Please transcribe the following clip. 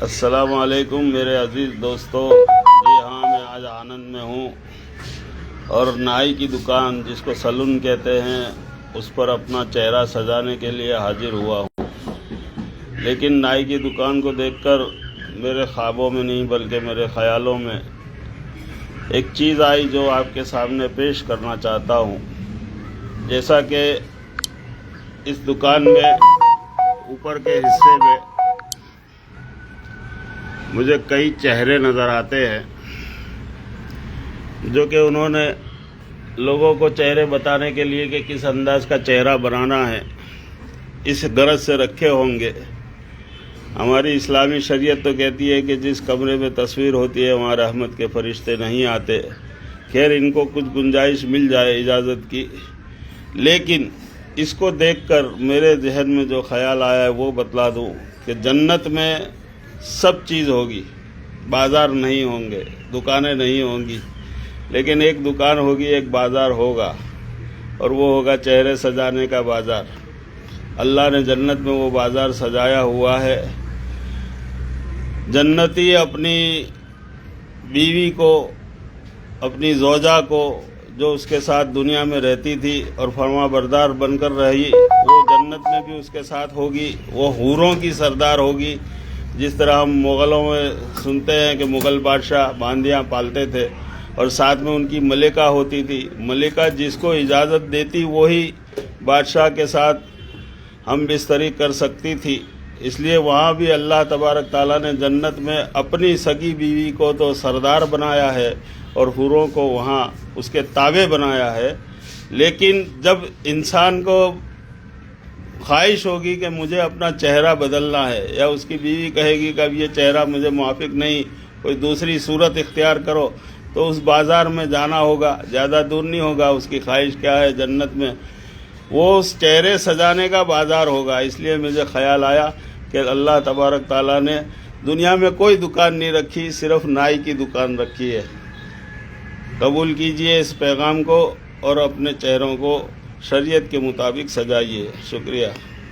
السلام علیکم میرے عزیز دوستو، جی ہاں میں آج آنند میں ہوں اور نائی کی دکان جس کو سلون کہتے ہیں اس پر اپنا چہرہ سجانے کے لیے حاضر ہوا ہوں۔ لیکن نائی کی دکان کو دیکھ کر میرے خوابوں میں نہیں بلکہ میرے خیالوں میں ایک چیز آئی جو آپ کے سامنے پیش کرنا چاہتا ہوں۔ جیسا کہ اس دکان میں اوپر کے حصے میں مجھے کئی چہرے نظر آتے ہیں جو کہ انہوں نے لوگوں کو چہرے بتانے کے لیے کہ کس انداز کا چہرہ بنانا ہے اس غرض سے رکھے ہوں گے۔ ہماری اسلامی شریعت تو کہتی ہے کہ جس کمرے میں تصویر ہوتی ہے وہاں رحمت کے فرشتے نہیں آتے۔ خیر ان کو کچھ گنجائش مل جائے اجازت کی، لیکن اس کو دیکھ کر میرے ذہن میں جو خیال آیا ہے وہ بتلا دوں کہ جنت میں سب چیز ہوگی، بازار نہیں ہوں گے، دکانیں نہیں ہوں گی، لیکن ایک دکان ہوگی، ایک بازار ہوگا، اور وہ ہوگا چہرے سجانے کا بازار۔ اللہ نے جنت میں وہ بازار سجایا ہوا ہے۔ جنتی اپنی بیوی کو، اپنی زوجہ کو جو اس کے ساتھ دنیا میں رہتی تھی اور فرما بردار بن کر رہی، وہ جنت میں بھی اس کے ساتھ ہوگی، وہ حوروں کی سردار ہوگی۔ جس طرح ہم مغلوں میں سنتے ہیں کہ مغل بادشاہ باندیاں پالتے تھے اور ساتھ میں ان کی ملکہ ہوتی تھی، ملکہ جس کو اجازت دیتی وہی بادشاہ کے ساتھ ہم بستری کر سکتی تھی۔ اس لیے وہاں بھی اللہ تبارک تعالیٰ نے جنت میں اپنی سگی بیوی کو تو سردار بنایا ہے اور حوروں کو وہاں اس کے تابع بنایا ہے۔ لیکن جب انسان کو خواہش ہوگی کہ مجھے اپنا چہرہ بدلنا ہے، یا اس کی بیوی کہے گی کہ اب یہ چہرہ مجھے موافق نہیں، کوئی دوسری صورت اختیار کرو، تو اس بازار میں جانا ہوگا، زیادہ دور نہیں ہوگا۔ اس کی خواہش کیا ہے جنت میں؟ وہ اس چہرے سجانے کا بازار ہوگا۔ اس لیے مجھے خیال آیا کہ اللہ تبارک تعالیٰ نے دنیا میں کوئی دکان نہیں رکھی، صرف نائی کی دکان رکھی ہے۔ قبول کیجئے اس پیغام کو اور اپنے چہروں کو شریعت کے مطابق سجائیے۔ شکریہ۔